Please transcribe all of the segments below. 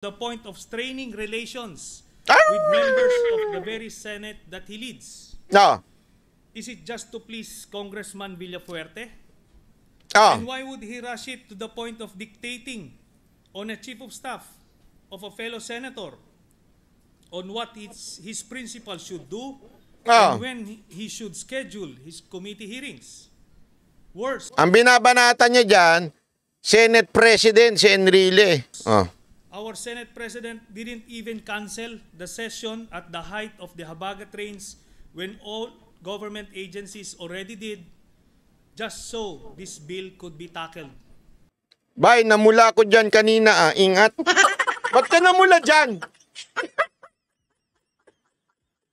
the point of straining relations Ah! with members of the very Senate that he leads? No. Is it just to please Congressman Villafuerte? Oh. And why would he rush it to the point of dictating on a chief of staff of a fellow senator on what his principal should do Oh. and when he should schedule his committee hearings? Worse, Ang binabanatan niya dyan, Senate President si Enrile. Oh. our Senate President didn't even cancel the session at the height of the Habagat rains when all government agencies already did, just so this bill could be tackled. Bay, namula ko dyan kanina ingat. Ba't ka namula dyan?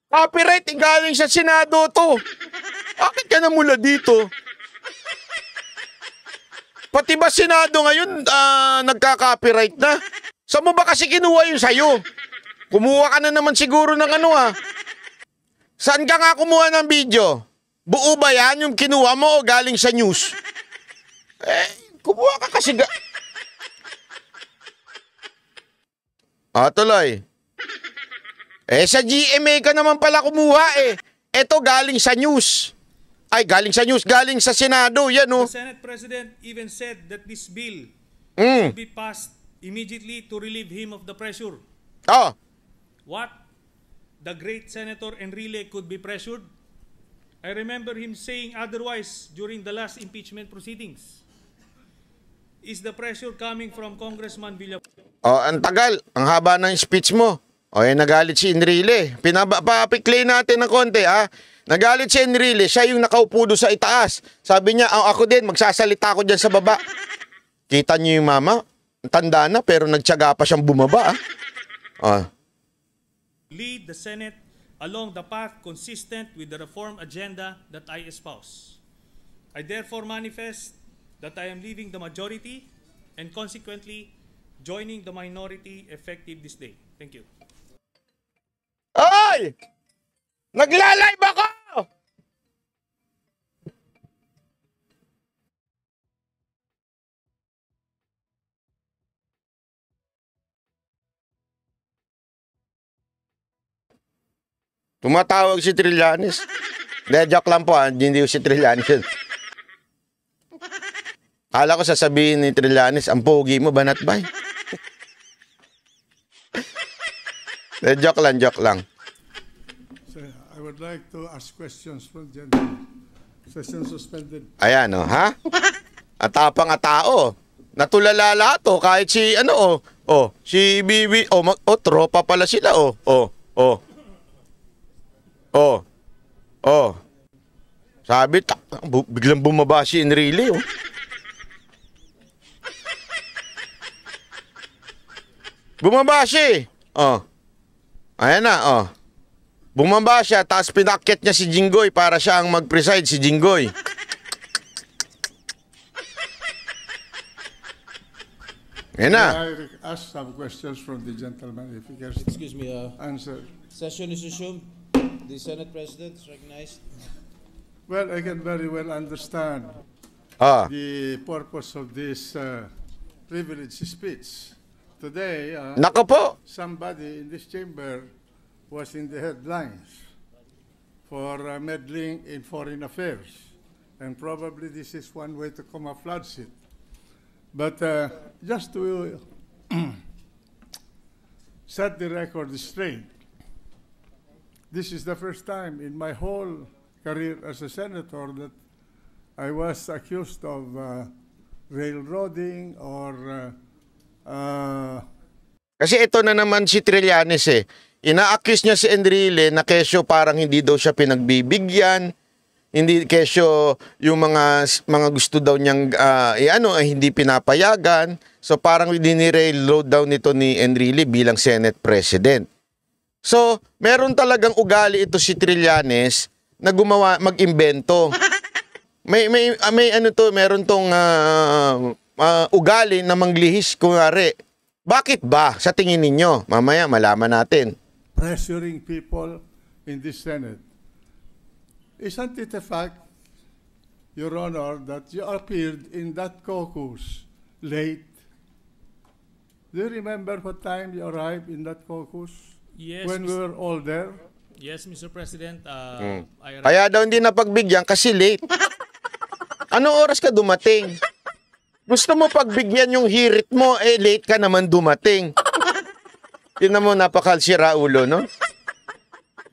Copyright, galing sa Senado to. Bakit ka namula dito? Pati ba Senado ngayon nagka-copyright na? Saan mo ba kasi kinuha yun sa'yo? Kumuha ka na naman siguro ng Saan ka nga kumuha ng video? Buo ba yan yung kinuha mo o galing sa news? Kumuha ka kasi tuloy. Sa GMA ka naman pala kumuha Eto galing sa news. Ay, galing sa news, galing sa Senado, yan The Senate President even said that this bill should be passed immediately to relieve him of the pressure. Oh. What? The great Senator Enrile could be pressured? I remember him saying otherwise during the last impeachment proceedings. Is the pressure coming from Congressman Villafuerte? Ang tagal. Ang haba ng speech mo. Nagalit si Enrile. Papiklay natin ng konti, Nagalit si Enrile. Siya yung nakaupo doon sa itaas. Sabi niya, ako din, magsasalita ako dyan sa baba. Kita niyo yung mama? Tanda na, pero nagtiyaga pa siyang bumaba, Lead the Senate along the path consistent with the reform agenda that I espouse. I therefore manifest that I am leaving the majority and consequently joining the minority effective this day. Thank you. Ay! Nagla-live ako! Tumatawag si Trillanes. Joke lang po, hindi si Trillanes. Kala ko sasabihin ni Trillanes, ang pogi mo, banat bay? Joke lang. So, I would like to ask questions from the gentleman. Session suspended. Ayan, Atapang tao. Natulala lahat, kahit si, si Bibi, tropa pala sila, Sabi, biglang bumaba si Enrile, Bumaba siya, Ayan na, Bumaba siya, tapos pinakyat niya si Jinggoy para siya ang mag-preside, si Jinggoy. Ayan na. I ask some questions from the gentleman if he can Excuse me, answer. session is resumed. The Senate President is recognized. Well, I can very well understand the purpose of this privileged speech. Today, Nako po. somebody in this chamber was in the headlines for meddling in foreign affairs. And probably this is one way to camouflage it. But just to set the record straight, this is the first time in my whole career as a senator that I was accused of railroading or Kasi ito na naman si Trillanes Ina-accuse niya si Enrile na kesyo parang hindi daw siya pinagbibigyan, hindi kesyo yung mga gusto daw niyang hindi pinapayagan. So parang dinirailroad daw nito ni Enrile bilang Senate President. So, meron talagang ugali ito si Trillanes na mag-imbento. Meron tong ugali na manglihis kunwari. Bakit ba sa tingin ninyo? Mamaya malaman natin. pressuring people in this Senate. Isn't it a fact, Your Honor, that you appeared in that caucus late? Do you remember what time you arrived in that caucus? Yes, When we were all there? Yes, Mr. President. I Kaya daw hindi napagbigyan kasi late. Anong oras ka dumating? Gusto mo pagbigyan yung hirit mo, late ka naman dumating. Tingnan mo, napakalsira ulo, no?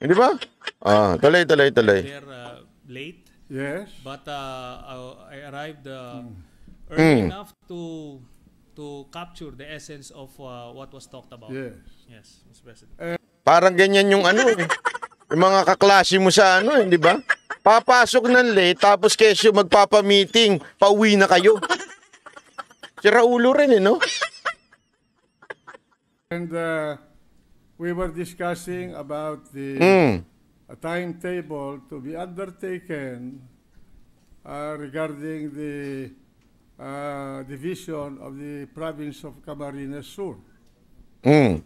Hindi ba? Tuloy. there late, Yes. but I arrived early enough to capture the essence of what was talked about. Yes. Yes, Mr. President. Parang ganyan yung yung mga kaklase mo sa di ba? Papasok ng late, tapos kesyo magpapa-meeting, pauwi na kayo. Sira ulo rin, no? And we were discussing about the a timetable to be undertaken regarding the division of the province of Camarines Sur.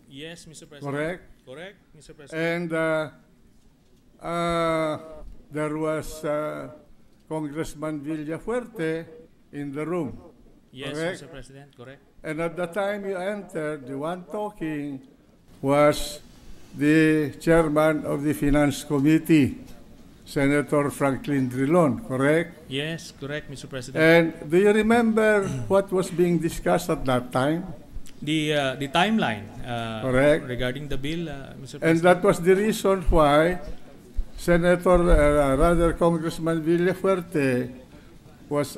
Yes, Mr. President. Correct? Correct, Mr. President. And there was Congressman Villafuerte in the room. Yes, correct? Mr. President. Correct. And at the time you entered, the one talking was the chairman of the Finance Committee, Senator Franklin Drilon, correct? Yes, correct, Mr. President. And do you remember what was being discussed at that time? The timeline Correct. regarding the bill, Mr. And President. that was the reason why Congressman Villafuerte was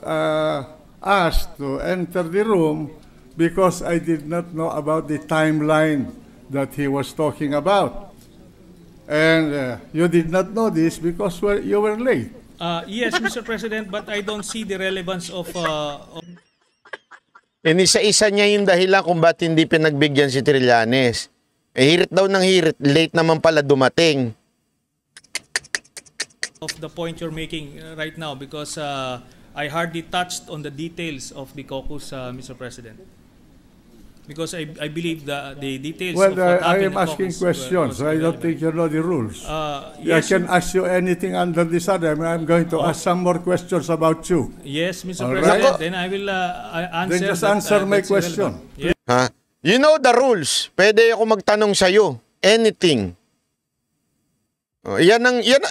asked to enter the room because I did not know about the timeline that he was talking about. And you did not know this because you were late. Yes, Mr. President, but I don't see the relevance of Inisa-isa niya yung dahilan kung ba't hindi pinagbigyan si Trillanes. Hirit daw ng hirit, late naman pala dumating. of the point you're making right now because I hardly touched on the details of the caucus, Mr. President. Because I believe the details Well, of what I happened am in asking caucus questions. was I don't irrelevant. think you know the rules. I Yes, can ask you anything under the sun. I'm going to ask some more questions about you. yes, Mr. All President. right. Then I will answer. Then just that, answer my that's question. irrelevant. Yes. Ha? You know the rules. Pwede ako magtanong sa'yo. Anything. Yan,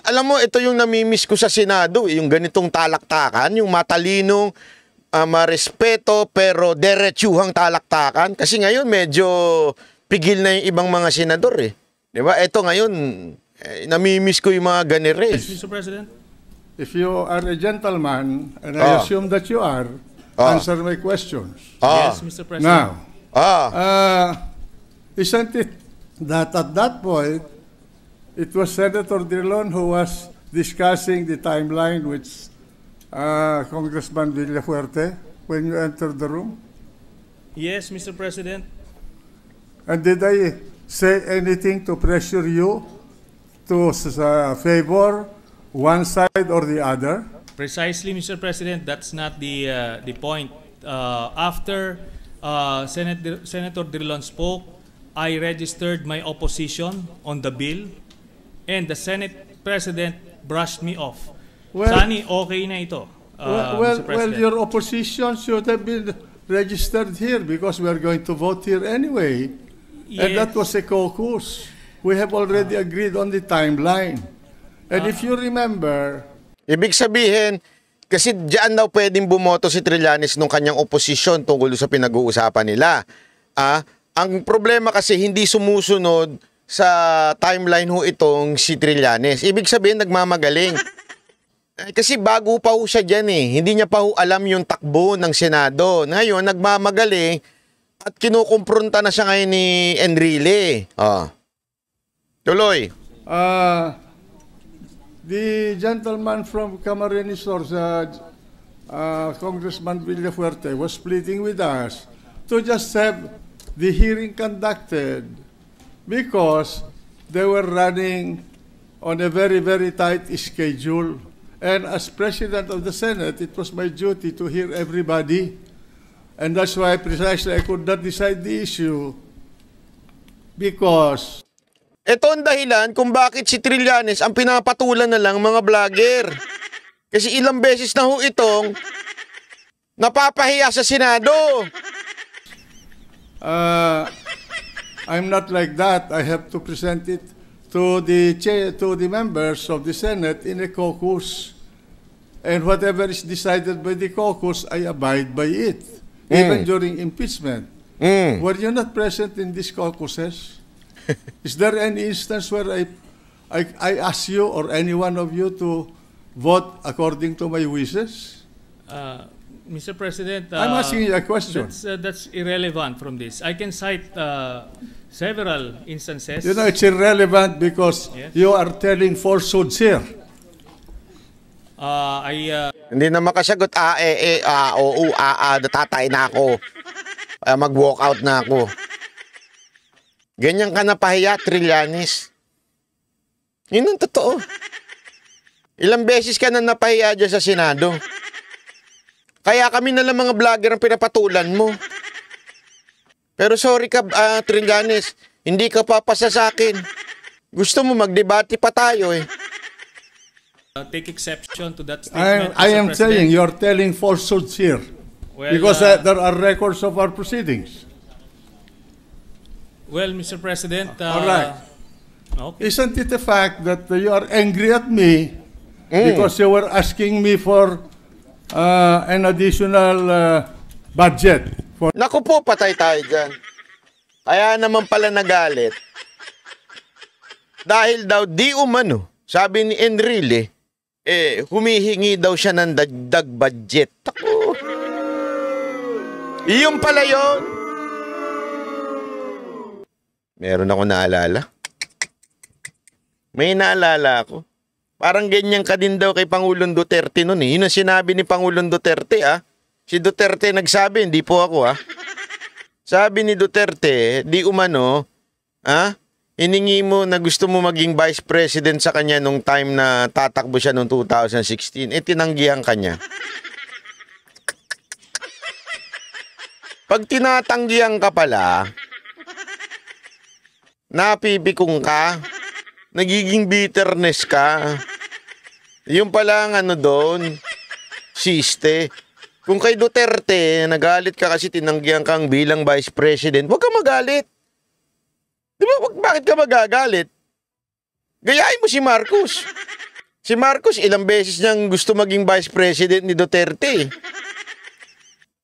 alam mo, ito yung namimiss ko sa Senado. Yung ganitong talaktakan, yung matalinong, marespeto, pero derechuhang talaktakan. Kasi ngayon, medyo pigil na yung ibang mga senador eh. Di ba? Ito ngayon, namimiss ko yung mga ganire. Yes, Mr. President. If you are a gentleman, and I assume that you are, answer my questions. Yes, Mr. President. Now, isn't it that at that point, it was Senator Drilon who was discussing the timeline with Congressman Villafuerte when you entered the room? Yes, Mr. President. And did I say anything to pressure you to favor one side or the other? Precisely, Mr. President. That's not the point. After Senator Drilon spoke, I registered my opposition on the bill, and the Senate President brushed me off. Well- Sani, okay na ito, Mr. Well, President. your opposition should have been registered here because we are going to vote here anyway. And that was a caucus. We have already agreed on the timeline. And if you remember, Ibig sabihin, kasi diyan daw pwedeng bumoto si Trillanes nung kanyang oposisyon tungkol sa pinag-uusapan nila. Ang problema kasi hindi sumusunod sa timeline ho itong si Trillanes. Ibig sabihin, nagmamagaling. Kasi bago pa ho siya dyan eh. Hindi niya pa ho alam yung takbo ng Senado. Ngayon, nagmamagaling at kinukumpronta na siya ngayon ni Enrile. Tuloy. the gentleman from Camarines Sur, Congressman Villafuerte, was pleading with us to just have the hearing conducted because they were running on a very, very tight schedule. And as President of the Senate, it was my duty to hear everybody. And that's why precisely I could not decide the issue because Ito ang dahilan kung bakit si Trillanes ang pinapatulan na lang mga vlogger. Kasi ilang beses na ho itong napapahiya sa Senado. I'm not like that. I have to present it to the members of the Senate in a caucus. And whatever is decided by the caucus, I abide by it, even during impeachment. Were you not present in these caucuses? Is there any instance where I ask you or any one of you to vote according to my wishes? Mr. President, I'm asking you a question. That's irrelevant from this. I can cite several instances. You know, it's irrelevant because Yes. you are telling falsehoods here. Hindi na makasagot, oo, natatay na ako. Mag-walk out na ako. Ganyan ka napahiya, Trillanes. Yun ang totoo. Ilang beses ka na napahiya dyan sa Senado. Kaya kami na lang mga vlogger ang pinapatulan mo. Pero sorry ka, Trillanes, hindi ka papasa sa akin. Gusto mo magdebate pa tayo eh. Take exception to that statement, I am Mr. President. saying you're telling falsehoods here. Well, Because there are records of our proceedings. Well, Mr. President, All right. okay. Isn't it a fact that you are angry at me because you were asking me for an additional budget? Naku po, patay tayo dyan. Kaya naman pala nagalit. Dahil daw di umano, sabi ni Enrile, humihingi daw siya ng dagdag budget. Ako. Iyon pala yun. Meron ako naalala. May naalala ako. Parang ganyan ka din daw kay Pangulong Duterte noon eh. Yun ang sinabi ni Pangulong Duterte ah. Si Duterte nagsabi, hindi po ako ah. Sabi ni Duterte, di umano, hiningi mo na gusto mo maging vice president sa kanya nung time na tatakbo siya noong 2016, tinanggihan kanya. Pag tinatanggihan ka pala, napipikong ka, nagiging bitterness ka. Yung pala ang ano doon, siste. Kung kay Duterte, nagalit ka kasi tinanggihan kang bilang vice president, huwag ka magalit. Di ba, bakit ka magagalit? Gayahin mo si Marcos. Si Marcos, ilang beses niyang gusto maging vice president ni Duterte.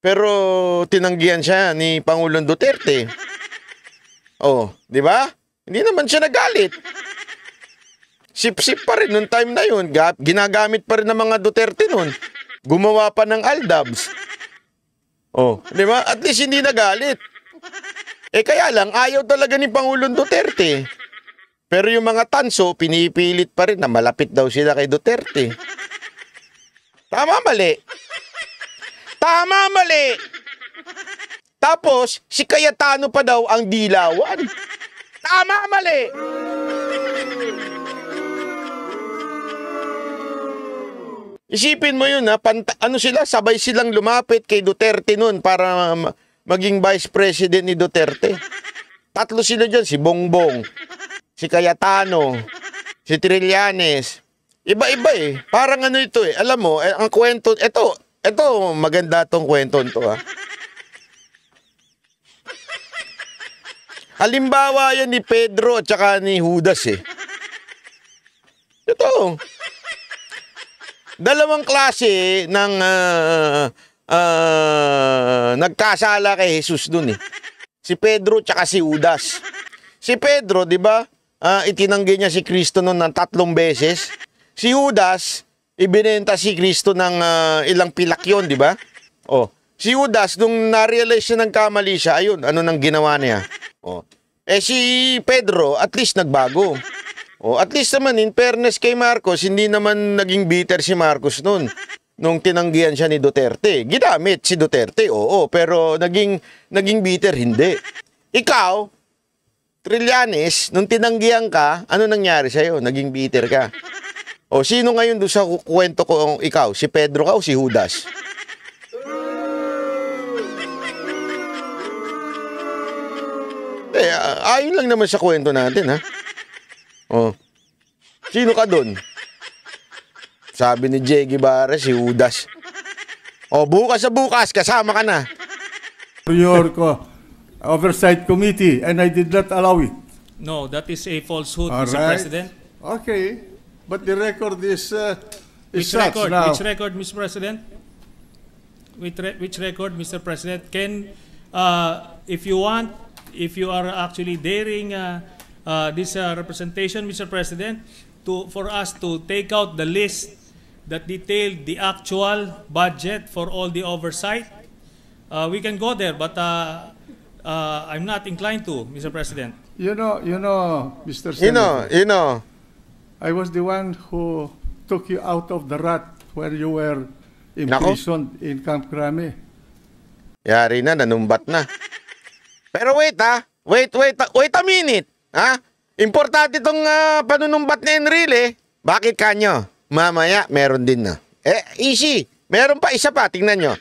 Pero tinanggihan siya ni Pangulong Duterte. Oh, di ba? Hindi naman siya nagalit. Sip-sip pa rin nung time na yun. Ginagamit pa rin ng mga Duterte nun. Gumawa pa ng Aldabs. Oh, di ba? At least hindi nagalit. Kaya lang, ayaw talaga ni Pangulong Duterte. Pero yung mga tanso, pinipilit pa rin na malapit daw sila kay Duterte. Tama, mali. Tama, mali. Tapos, si Cayetano pa daw ang dilawan. Tama, mali. Isipin mo yun ha, ano sila, sabay silang lumapit kay Duterte nun para maging vice president ni Duterte. Tatlo sila dyan, si Bongbong, si Cayetano, si Trillanes. Iba-iba eh. Parang ano ito eh. Alam mo, ang kwento, ito maganda tong kwento nito ha. Halimbawa yan ni Pedro at saka ni Judas eh. Ito. Dalawang klase ng nagkasala kay Jesus dun eh. Si Pedro tsaka si Judas. Si Pedro, di ba, itinanggi niya si Kristo noon ng 3 beses. Si Judas, ibinenta si Kristo ng ilang pilak yun, di ba? Oh, si Judas, nung na-realize siya ng kamali siya, ayun, ano nang ginawa niya? Oh. Si Pedro, at least nagbago. Oh, at least naman, in fairness kay Marcos, hindi naman naging bitter si Marcos noon. Nung tinanggihan siya ni Duterte. Ginamit si Duterte, oo. Pero naging bitter, hindi. Ikaw, Trillanes, nung tinanggihan ka, ano nangyari sa'yo? Naging bitter ka. O, sino ngayon doon sa kwento ko ikaw? Si Pedro ka o si Judas? Ayon lang naman sa kwento natin, ha? O, sino ka doon? Sabi ni Jay Guevara, si Judas. O, bukas sa bukas, kasama ka na. Superior ko, Oversight Committee, and I did not allow it. No, that is a falsehood, All Mr. right. President. Okay, but the record is Which such record? now. Which record, Mr. President? Which record, Mr. President? Can, if you want, if you are actually daring this representation, Mr. President, for us to take out the list that detailed the actual budget for all the oversight, we can go there, but I'm not inclined to, Mr. President. You know, Mr. Senator, You know. I was the one who took you out of the rat where you were Nako. imprisoned in Camp Crame. Yari na, nanumbat na. Pero wait wait a minute. Ha? Importante itong panunumbat ni Enrile. Bakit kanyo? Mamaya, meron din na. Easy. Meron pa isa pa, tingnan nyo.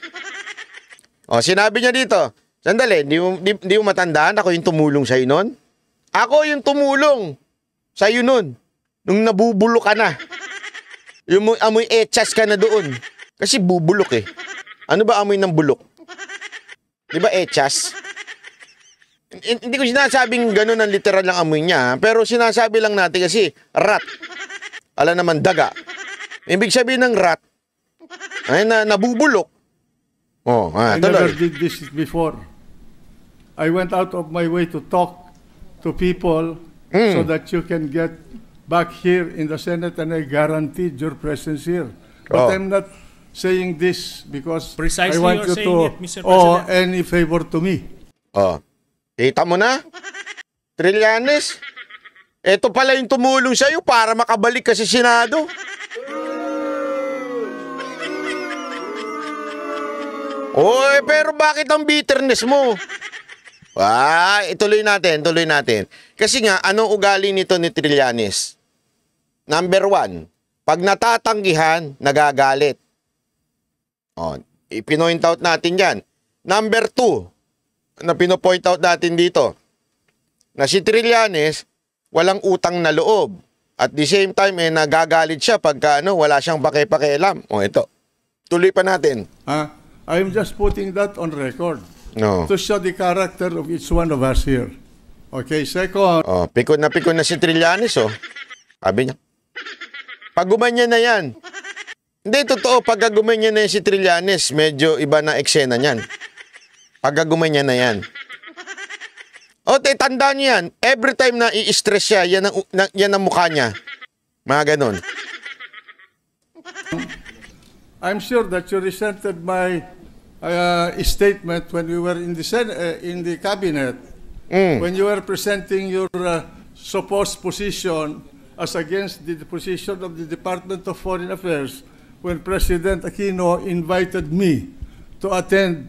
O, sinabi niya dito, sandali, di mo matandaan, ako yung tumulong sa'yo nun? Ako yung tumulong sa'yo nun. Nung nabubulo ka na. Yung amoy echas ka na doon. Kasi bubulok eh. Ano ba amoy ng bulok? Di ba echas? Hindi ko sinasabing gano'n ang literal lang amoy niya. Pero sinasabi lang natin kasi rat. Ala naman daga. Ibig sabihin ng rat ay nabubulok. Oh, I never tuloy. did this before. I went out of my way to talk to people so that you can get back here in the Senate, and I guaranteed your presence here. But Oh. I'm not saying this because Precisely I want you're you saying to it, Mr. owe President. any favor to me. Oh. Kita mo na? Trillanes? Ito pala yung tumulong sa'yo para makabalik ka sa Senado. Oy, pero bakit ang bitterness mo? Ituloy natin. Kasi nga, anong ugali nito ni Trillanes? Number 1, pag natatanggihan, nagagalit. O, ipinoint out natin yan. Number 2, na pinopoint out natin dito, na si Trillanes, walang utang na loob. At the same time, nagagalit siya pagka wala siyang pakialam. O, ito. Tuloy pa natin. I'm just putting that on record No. to show the character of each one of us here. Okay, second, Oh, pikon na si Trillanes, oh. Sabi niya. Pag gumanyan na yan. Hindi, totoo, pag gumanyan na yan si Trillanes, medyo iba na eksena niyan. Pag gumanyan na yan. O, tandaan niyo yan. Every time na i-stress siya, yan ang mukha niya. Mga ganon. I'm sure that you resented my statement when we were in the cabinet, when you were presenting your supposed position as against the position of the Department of Foreign Affairs, when President Aquino invited me to attend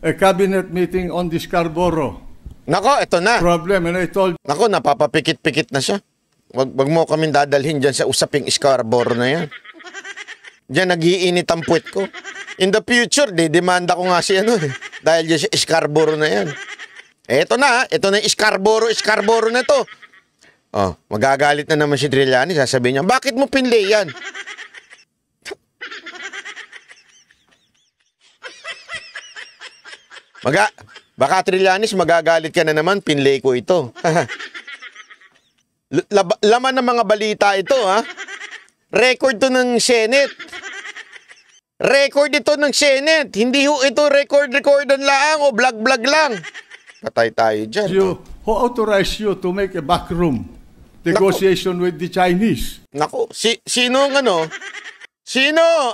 a cabinet meeting on the Scarborough Nako, ito na. problem, and I told Nako, napapapikit-pikit na siya. Wag mo kaming dadalhin dyan sa usaping Scarborough na yan. Diyan nag-iinit ang puwet ko. In the future, demanda ko nga siya dahil dyan sa Scarborough na yan. Ito na yung Scarborough na to. Oh, magagalit na naman si Trillanes, sasabihin niya, bakit mo pinlay yan? Baka Trillanes, magagalit ka na naman, pinlay ko ito. Laman ng mga balita ito, ha? Record to ng Senate. Record ito ng Senate. Hindi ho ito record-recordan lang o vlog-vlog lang. Patay tayo dyan. who authorized you to make a backroom negotiation with the Chinese? Naku, sino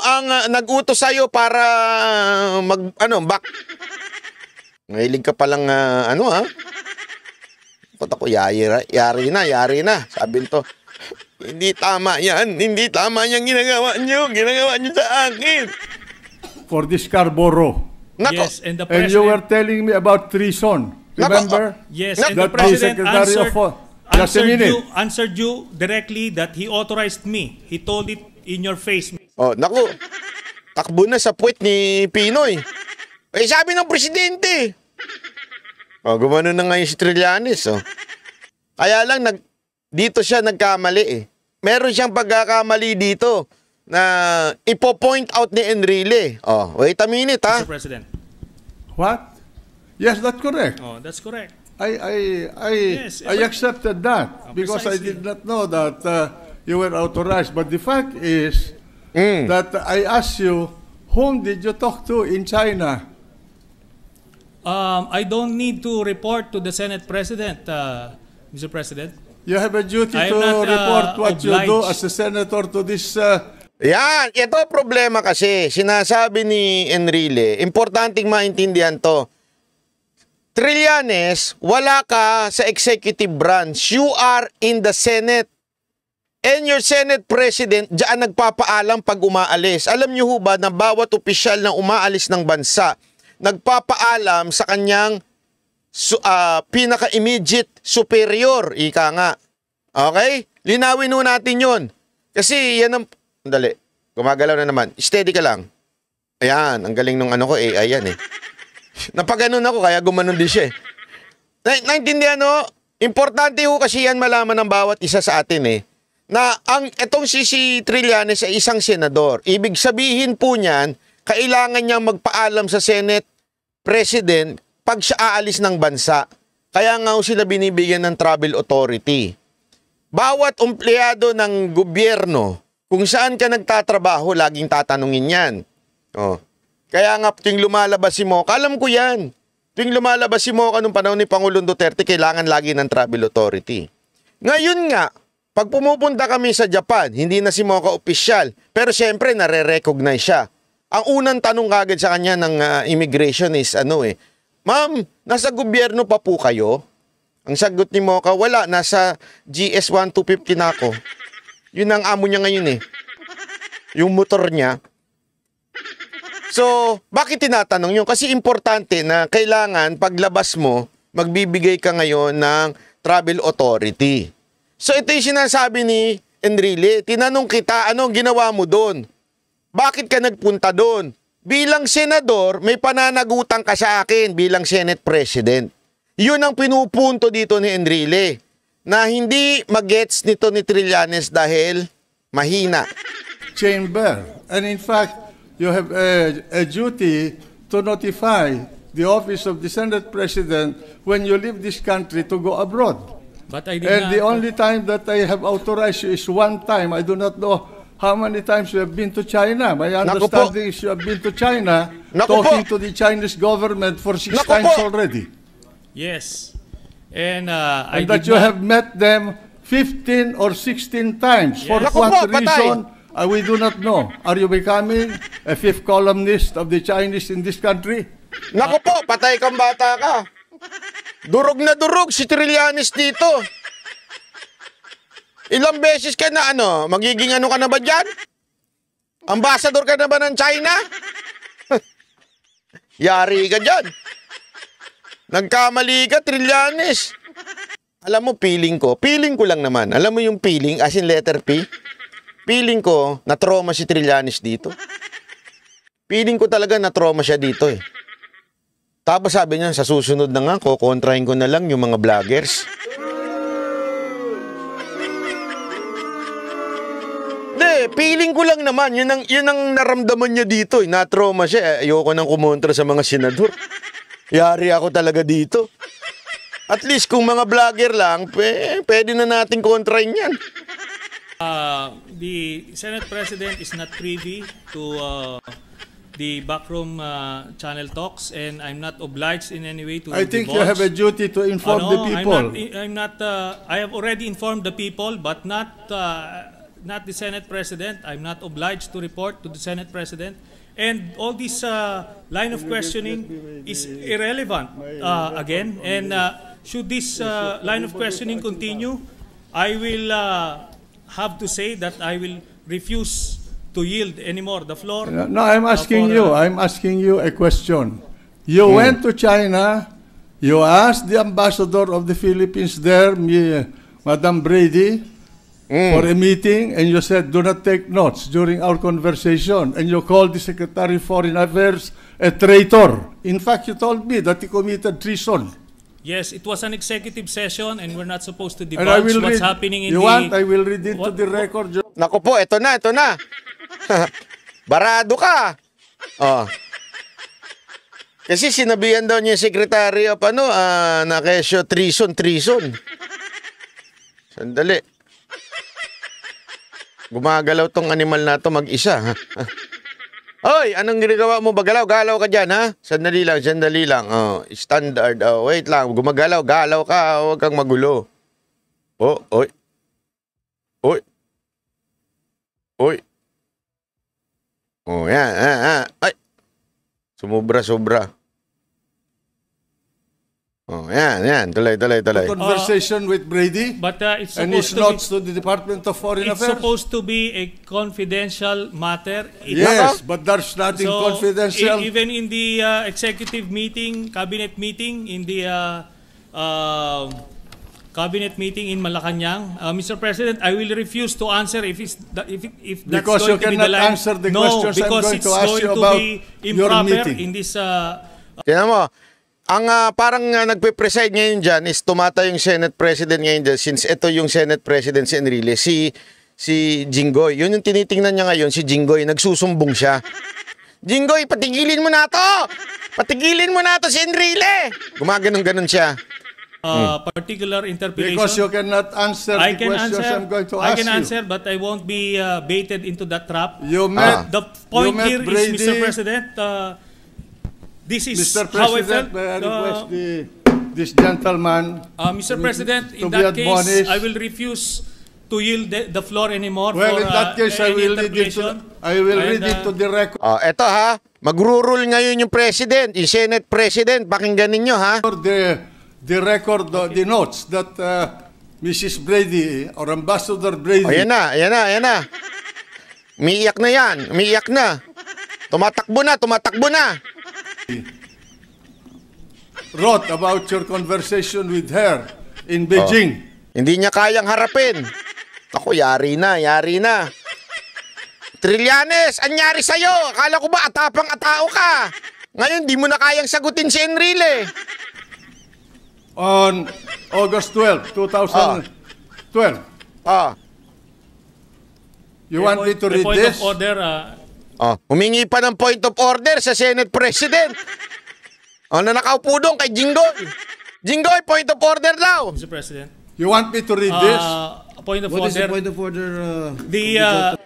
ang nag-utos sa'yo para back? Ngahilig ka palang, Ako, yari na. Sabi nito, hindi tama yan ginagawa nyo sa akin. For the Scarborough. Nako, Yes, and the And you were President, telling me about treason. Remember? yes, Nako, and the That the President Secretary of Just a minute. answered you directly that he authorized me. He told it in your face. oh, naku, takbo na sa puwet ni Pinoy. Sabi ng presidente. Gumano na ngayon si Trillanes, Kaya lang, dito siya nagkamali, Meron siyang pagkakamali dito na ipo-point out ni Enrile. Wait a minute, ha? Mr. President. What? Yes, that's correct. Oh, that's correct. Yes, I accepted that because I precisely. did not know that you were authorized. But the fact is that I asked you, whom did you talk to in China? I don't need to report to the Senate President, Mr. President. You have a duty I am to not, report what you do obliged. as a senator to this. Yan, ito problema kasi. Sinasabi ni Enrile, importanteng maintindihan to. Trillanes, wala ka sa executive branch. You are in the Senate. And your Senate President, diyan nagpapaalam pag umaalis. Alam niyo ho ba na bawat opisyal na umaalis ng bansa, nagpapaalam sa kanyang pinaka-immediate superior, ika nga. Okay? Linawin ho natin yun. Kasi yan ang... Dali, gumagalaw na naman. Steady ka lang. Ayan, ang galing nung ano ko, AI yan eh. Napaganon ako, kaya gumanon din siya eh. Naintindihan ho? Importante ho kasi yan malaman ng bawat isa sa atin eh. Na itong si Trillanes ay isang senador. Ibig sabihin po niyan, kailangan niyang magpaalam sa Senate President pag siya aalis ng bansa. Kaya nga sila binibigyan ng travel authority. Bawat empleyado ng gobyerno, kung saan ka nagtatrabaho, laging tatanungin yan. Oh. Kaya nga, tuwing lumalabas si Moca, alam ko yan. Tuwing lumalabas si Moca nung panahon ni Pangulong Duterte, kailangan lagi ng travel authority. Ngayon nga, pag pumupunta kami sa Japan, hindi na si Moca opisyal, pero siyempre nare-recognize siya. Ang unang tanong kagad sa kanya ng immigration is Ma'am, nasa gobyerno pa po kayo? Ang sagot ni Moca, wala, nasa GS1 250 na ako. Yun ang amo niya ngayon eh. Yung motor niya. So, bakit tinatanong yun? Kasi importante na kailangan paglabas mo, magbibigay ka ngayon ng travel authority. So, ito yung sinasabi ni Enrile. Tinanong kita, anong ginawa mo doon? Bakit ka nagpunta doon? Bilang senador, may pananagutan ka sa akin bilang Senate President. Yun ang pinupunto dito ni Enrile. Na hindi magets nito ni Trillanes dahil mahina. Chamber. And in fact, you have a duty to notify the office of the Senate President when you leave this country to go abroad. But I did And not. the only time that I have authorized you is one time. I do not know how many times you have been to China. My understanding is you have been to China talking to the Chinese government for 6 times already. Yes. And I And did that you not. have met them 15 or 16 times. For Yes. what Patay. reason, we do not know. Are you becoming a fifth columnist of the Chinese in this country? Naku po, patay kang bata ka. Durog na durog si Trillanes dito. Ilang beses ka na magiging ano ka na ba dyan? Ambassador ka na ba ng China? Yari ka dyan. Nagkamali ka, Trillanes. Alam mo, feeling ko lang naman. Alam mo yung feeling, as in letter P? Feeling ko, na-trauma si Trillanes dito. Feeling ko talaga na-trauma siya dito eh. Tapos sabi niya, sa susunod na nga, kukontrahin ko na lang yung mga vloggers. Hindi, feeling ko lang naman, yun ang naramdaman niya dito eh. Na-trauma siya, ayoko nang kumontra sa mga senador. Yari ako talaga dito. At least kung mga vlogger lang, pwede na natin kontrahin yan. The Senate President is not privy to the backroom channel talks, and I'm not obliged in any way to I think you divulge. have a duty to inform the people. I'm not. I have already informed the people, but not the Senate President. I'm not obliged to report to the Senate President. And all this line of questioning is irrelevant again. And should this line of questioning continue, I will have to say that I will refuse to yield anymore the floor. No, I'm asking you. I'm asking you a question. You went to China. You asked the ambassador of the Philippines there, Madam Brady, for a meeting, and you said, do not take notes during our conversation. And you called the Secretary of Foreign Affairs a traitor. In fact, you told me that he committed treason. Yes, it was an executive session, and we're not supposed to And I divulge will what's read. happening in You the... want? I will read into What- the record. Naku po, ito na. Barado ka. Oh. Kasi sinabihan daw niya yung Secretary of na kesyo treason. Sandali. Gumagalaw tong animal na to mag-isa. Ha? Oy, anong ginagawa mo? Galaw ka dyan, ha? Sandali lang. Oh, standard. Oh, wait lang. Gumagalaw. Galaw ka. Huwag kang magulo. Oh, oy. Oh, yan. Ay. Sobra. Oh, yan. Tuloy. Conversation with Brady But it's and his supposed notes to the Department of Foreign it's Affairs. supposed to be a confidential matter. Yes, but there's nothing confidential. Even in the executive meeting, cabinet meeting, in the cabinet meeting in Malacanang, Mr. President, I will refuse to answer if that's Because going you to be the cannot line. answer the No, questions I'm because going it's to ask going you to about be your improper meeting. in this. Tingnan mo, ang parang nagpe-preside ngayon dyan is tumata yung Senate President ngayon dyan since ito yung Senate President si Enrile, si Jinggoy. Yun yung tinitingnan niya ngayon, si Jinggoy, nagsusumbong siya. Jinggoy, patigilin mo na to si Enrile. Gumaganong-ganon siya. Particular interpretation. Because you cannot answer the questions I'm going to ask I can you. answer, but I won't be baited into that trap. You met, The point you met here Brady. is, Mr. President, this is Mr. how I President, felt. may I request this gentleman Mr. President, to in be that case, admonished. I will refuse to yield the floor anymore Well, for in that case, I any will read it interpretation. read it to the record. Eto ha, magrurule ngayon yung President, yung Senate President, pakinggan ninyo ha. The record, the notes that Mrs. Brady or Ambassador Brady Ayan na. Umiiyak na. Tumatakbo na. wrote about your conversation with her in Beijing. Hindi niya kayang harapin. Ako, yari na. Trillanes, anyari sa'yo? Akala ko ba atapang-atao ka? Ngayon, di mo na kayang sagutin si Enrile. On August 12, 2012. You want me to read point this? of order, Humingi pa ng point of order sa Senate President. Na nakaupo doon kay Jinggoy. Jinggoy, point of order daw. Mr. President. You want me to read this? Point of What is order. the point of order?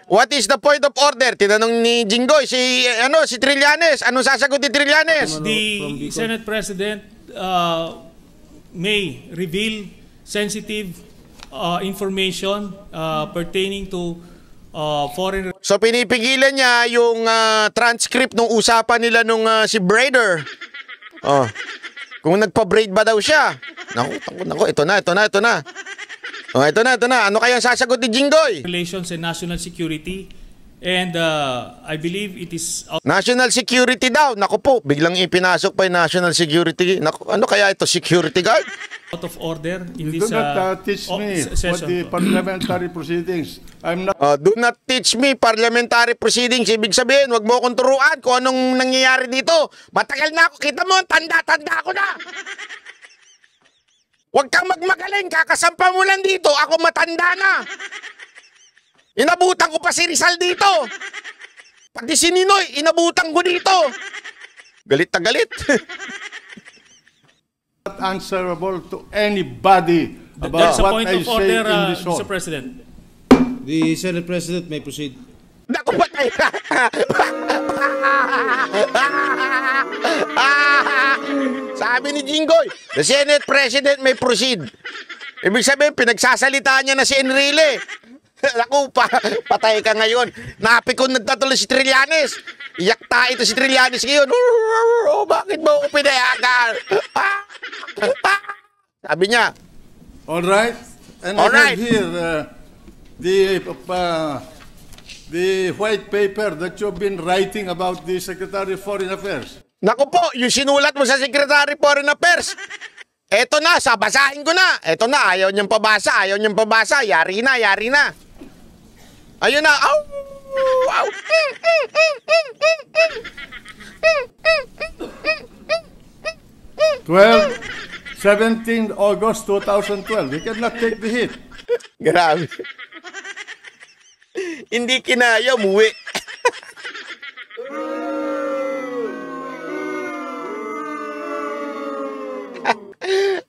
What is the point of order? Tinanong ni Jinggoy, si Trillanes. Anong sasagot ni Trillanes? The Senate President may reveal sensitive information pertaining to foreign. So pinipigilan niya yung transcript ng usapan nila nung si Braider. Kung nagpa-braid ba daw siya? Naku, ito na. Ito na. Ano kaya ang sasagot ni Jinggoy? Relations and national security, and I believe it is National security daw. Naku po, biglang ipinasok pa yung national security. Naku, ano kaya ito, security guard? out of order in You this do not teach me what session. the parliamentary proceedings. I'm not. Do not teach me parliamentary proceedings. Ibig sabihin, wag mo akong turuan kung anong nangyayari dito. Matagal na ako. Kita mo, tanda-tanda ako na. Huwag kang magmagaling. Kakasampa mo lang dito. Ako matanda na. Inabutan ko pa si Rizal dito. Pati si Ninoy, inabutan ko dito. Galit na galit. Not answerable to anybody about That's a what point I of say order, in this hall. Mr. President. The Senate President may proceed. Naku, patay ka. Sabi ni Jinggoy, the Senate President may proceed. Ibig sabihin, pinagsasalitaan niya na si Enrile. Naku, patay ka ngayon. Napikon nagtatuloy si Trillanes. Iyak ito si Trillanes ngayon. Bakit mo ako pinayagan? Sabi niya. All right. And All I right. have here the white paper that you've been writing about the Secretary of Foreign Affairs. Naku po, yung sinulat mo sa Secretary of Foreign Affairs. Eto na, basahin ko na. Eto na, ayaw niyang pabasa. Yari na. Ayun na. Ow! Ow! 17 August 2012. You cannot take the hit. Grabe. Hindi kinaya, umuwi.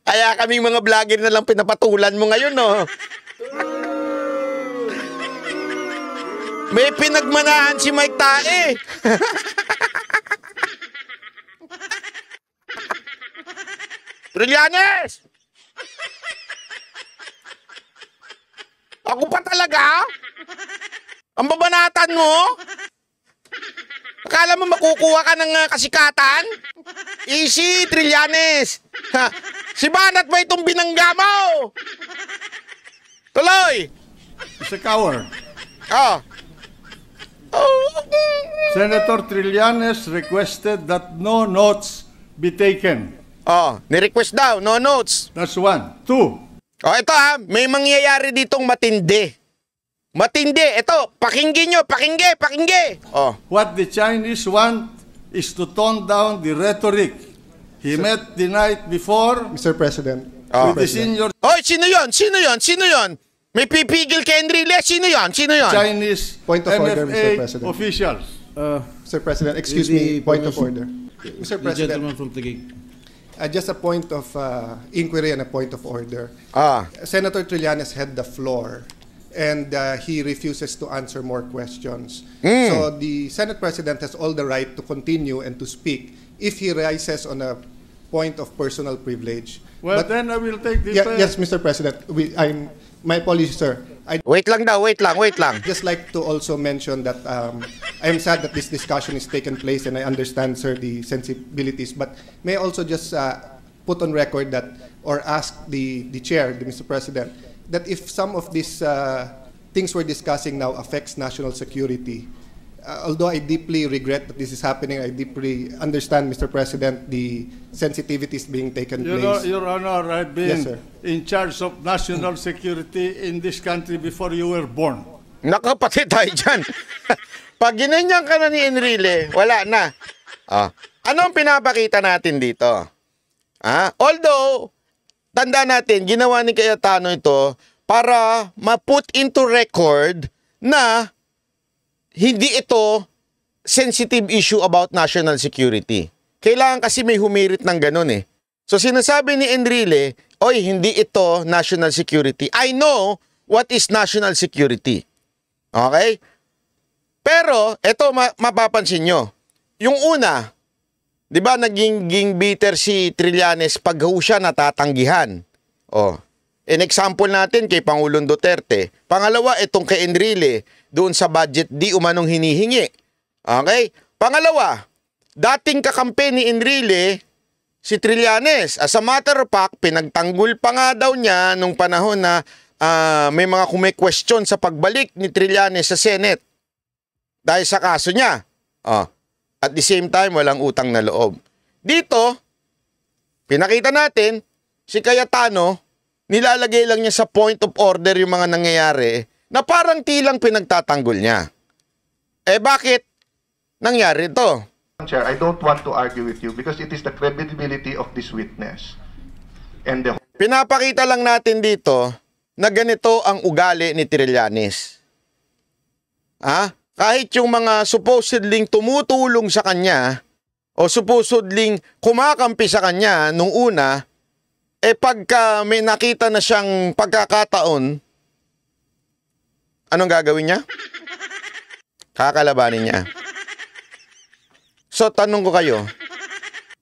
Kaya kaming mga vlogger na lang pinapatulan mo ngayon, no? May pinagmanahan si Mike Tae. Trillanes! Ako pa talaga? Ang babanatan mo? Akala mo makukuha ka ng kasikatan? Easy, Trillanes. Ha, si Banat ba itong binangga mo? Tuloy. He's a coward. Oh. Senator Trillanes requested that no notes be taken. Oh, ni-request daw, no notes. That's one. Two, Oh, ito ha, may mangyayari ditong matindi. Matindi, ito, pakinggan nyo, pakinggan. Oh. what the Chinese want is to tone down the rhetoric. He met the night before Mr. President. Oh. with the senior Oy, sino yon? May pipigil kay Enrile, sino yon? Chinese Point of order, Mr. NFA President. officials. Mr. President, excuse The me, point of permission- order. Mr. The President, gentleman from Taguig. just a point of inquiry and a point of order. Ah, Senator Trillanes had the floor, and he refuses to answer more questions. So the Senate President has all the right to continue and to speak if he rises on a point of personal privilege. Well, But- then I will take the Yes, Mr. President. My apologies, sir. I wait lang. just like to also mention that I'm sad that this discussion is taken place, and I understand, sir, the sensibilities. But may I also just put on record that, or ask the chair, the Mr. President, that if some of these things we're discussing now affects national security, although I deeply regret that this is happening, I deeply understand, Mr. President, the sensitivities being taken place. Your Honor, I've been Yes, sir. in charge of national security in this country before you were born. Nakapatid tayo dyan. Pag ginanyan ka na ni Enrile, wala na. Ah, ano ang pinapakita natin dito? Ah, although, tanda natin, ginawa ni Cayetano ito para ma-put into record na hindi ito sensitive issue about national security. Kailangan kasi may humirit ng ganun eh. So sinasabi ni Enrile, oy, hindi ito national security. I know what is national security. Okay? Pero, ito mapapansin nyo. Yung una, di ba naging bitter si Trillanes pag siya natatanggihan. Oh. In example natin kay Pangulong Duterte. Pangalawa, itong kay Enrile, doon sa budget di umanong hinihingi. Okay? Pangalawa, dating kakampi ni Enrile, si Trillanes. As a matter of fact, pinagtanggol pa nga daw niya nung panahon na may mga kume-question sa pagbalik ni Trillanes sa Senate. Dahil sa kaso niya. At the same time, walang utang na loob. Dito, pinakita natin, si Cayetano, nilalagay lang niya sa point of order yung mga nangyayari na parang tilang pinagtatanggol niya. Eh bakit nangyari ito? Chair, I don't want to argue with you because it is the credibility of this witness. And the Pinapakita lang natin dito na ganito ang ugali ni Trillanes. Kahit yung mga supposedly tumutulong sa kanya o supposedly kumakampi sa kanya nung una, pagka may nakita na siyang pagkakataon, anong gagawin niya? Kakalabanin niya. So, tanong ko kayo,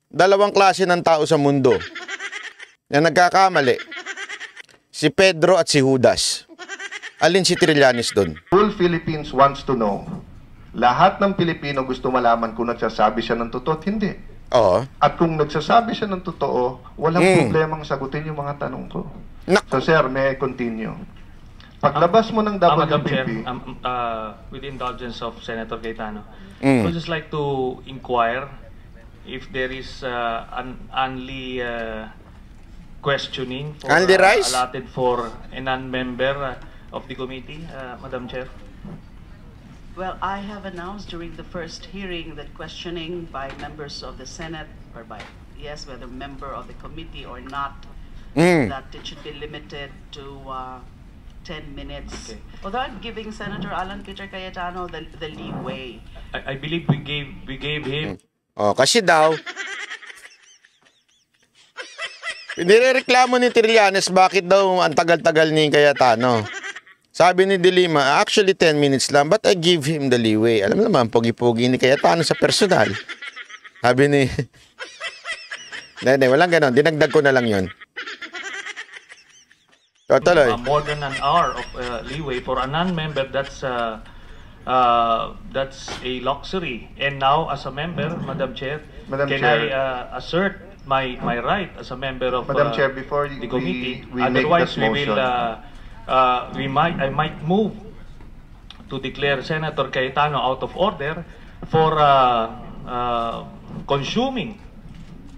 dalawang klase ng tao sa mundo na nagkakamali, si Pedro at si Judas. Alin si Trillanes doon? whole Philippines wants to know. Lahat ng Pilipino gusto malaman kung nagsasabi siya ng totoo at hindi. Oo. At kung nagsasabi siya ng totoo, walang problemang sagutin yung mga tanong ko. So sir, may I continue? Paglabas mo ng Madam Chair, WPP, with the indulgence of Senator Cayetano, Mm. I would just like to inquire if there is an only questioning for, Only rice? allotted for a non-member of the committee, Madam Chair. Well, I have announced during the first hearing that questioning by members of the Senate, or by, yes, whether member of the committee or not, that it should be limited to 10 minutes. Okay. Although I'm giving Senator Alan Peter Cayetano the leeway. I believe we gave him Kasi daw, Nirereklamo ni Trillanes bakit daw ang tagal-tagal ni Cayetano. Sabi ni De Lima, actually 10 minutes lang, but I give him the leeway. Alam mo naman, pogi-pogi ni Cayetano sa personal. Sabi ni... Hindi, walang ganon. Dinagdag ko na lang yun. So, tuloy. More than an hour of leeway for a non-member, that's a luxury. And now, as a member, Madam Chair, can I assert my right as a member of Madam Chair, before the committee? we Otherwise, make that motion, I might move to declare Senator Cayetano out of order for consuming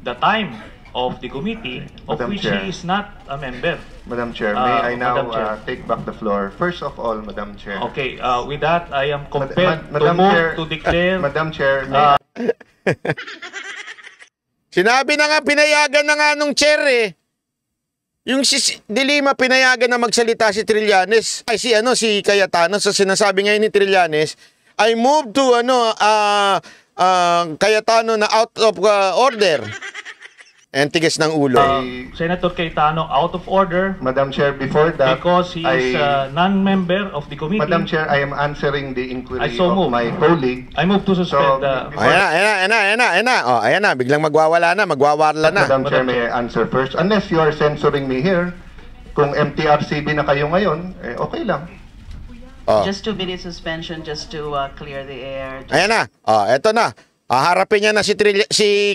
the time of the committee, of Madam which Chair. he is not a member. Madam Chair, may I now Madam Chair. take back the floor? First of all, Madam Chair. Okay, with that, I am compelled to Madam move Chair, to declare... Madam Chair, may Sinabi na nga, pinayagan na nga nung chair eh. Yung si De Lima pinayagan na magsalita si Trillanes. Ay si Cayetano. So sinasabi ngayon ni Trillanes, I move to Cayetano na out of order. And tigas ng ulo. Senator Cayetano out of order Madam Chair, before that, because he is a non-member of the committee. Madam Chair, I am answering the inquiry I so of move. my colleague. I move to suspend. Ayan na. Oh, ayan na. Biglang magwawarla na. Madam Chair, may I answer first? Unless you are censoring me here, kung MTRCB na kayo ngayon, okay lang. Oh. Just 2 minutes suspension just to clear the air. Ayan na. Oh, eto na. Harapin niya na si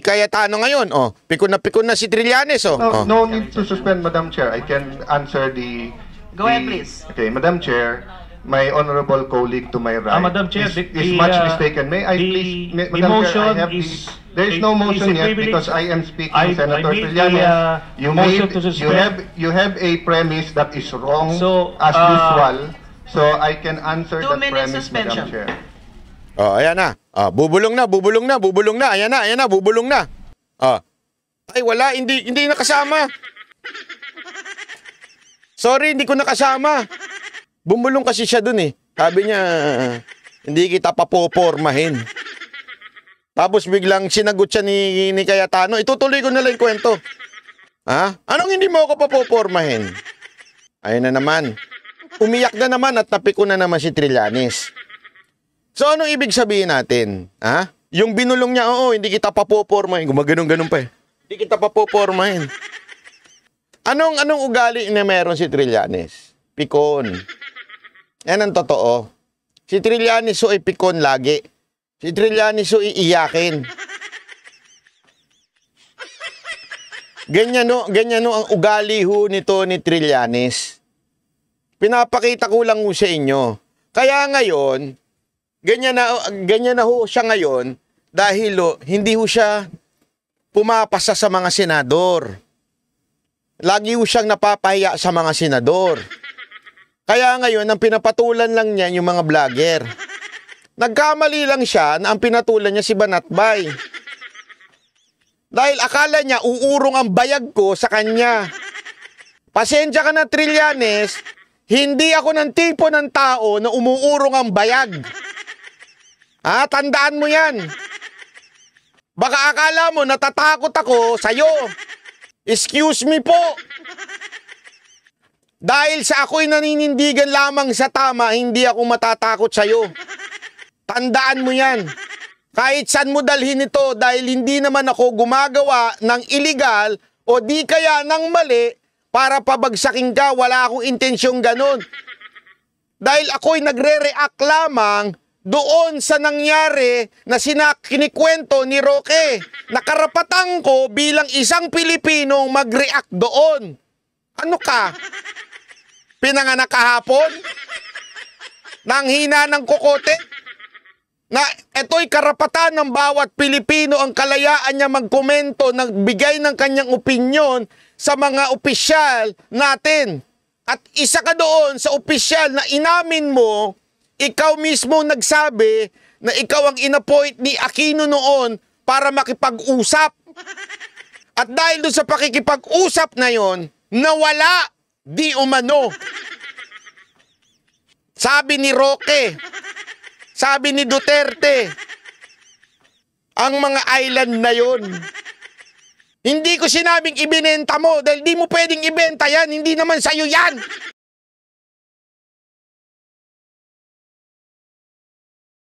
Cayetano ngayon. Oh, pikon na si Trillanes. Oh. No need to suspend, Madam Chair. I can answer the... Go ahead, please. Okay, Madam Chair, my honorable colleague to my right Madam Chair, is much mistaken. May I please... Madam Chair, I have there is no motion yet because I am speaking, Senator Trillanes. You have a premise that is wrong as usual. So I can answer 2 that minutes premise, suspension. Madam Chair. Oh, ayan na. Bubulong na. Ayan na, bubulong na. Ay, wala, hindi nakasama. Sorry, hindi ko nakasama. Bumulong kasi siya dun eh. Sabi niya, hindi kita papopormahin. Tapos biglang sinagot siya ni Cayetano. Itutuloy ko na lang yung kwento. Ha? Anong hindi mo ako papopormahin? Ayun na naman. Umiyak na naman at napiko na naman si Trillanes. So, anong ibig sabihin natin? Ha? Yung binulong niya, hindi kita papopormahin. Gumaganon-ganon pa eh. Hindi kita papopormahin. Anong ugali na meron si Trillanes? Pikon. Yan ang totoo. Si Trillanes ay pikon lagi. Si Trillanes iiyakin. Ganyan ang ugali ho nito ni Trillanes. Pinapakita ko lang ho sa inyo. Kaya ngayon, ganyan na ho siya ngayon dahil hindi ho siya pumapasa sa mga senador. Lagi ho siyang napapahiya sa mga senador. Kaya ngayon, ang pinapatulan lang niya yung mga vlogger. Nagkamali lang siya na ang pinatulan niya si Banatbay. Dahil akala niya uurong ang bayag ko sa kanya. Pasensya ka na, Trillanes, hindi ako ng tipo ng tao na umuurong ang bayag. Tandaan mo yan. Baka akala mo natatakot ako sa'yo. Excuse me po. Dahil sa ako'y naninindigan lamang sa tama, hindi ako matatakot sa'yo. Tandaan mo yan. Kahit saan mo dalhin ito dahil hindi naman ako gumagawa ng illegal o di kaya ng mali para pabagsakin ka. Wala akong intensyong ganun. Dahil ako'y nagre-react lamang doon sa nangyari na kinikwento ni Roque. Nakarapatan ko bilang isang Pilipinong mag-react doon. Ano ka? Pinanganak kahapon? Nanghina ng kokote? Na ito'y karapatan ng bawat Pilipino, ang kalayaan niya magkomento, nagbigay ng kanyang opinyon sa mga opisyal natin. At isa ka doon sa opisyal na inamin mo, ikaw mismo nagsabi na ikaw ang inappoint ni Aquino noon para makipag-usap. At dahil doon sa pakikipag-usap na yon, nawala di umano. Sabi ni Roque, sabi ni Duterte, ang mga island na yon Hindi ko sinabing ibinenta mo dahil di mo pwedeng ibenta yan. Hindi naman sa'yo yan.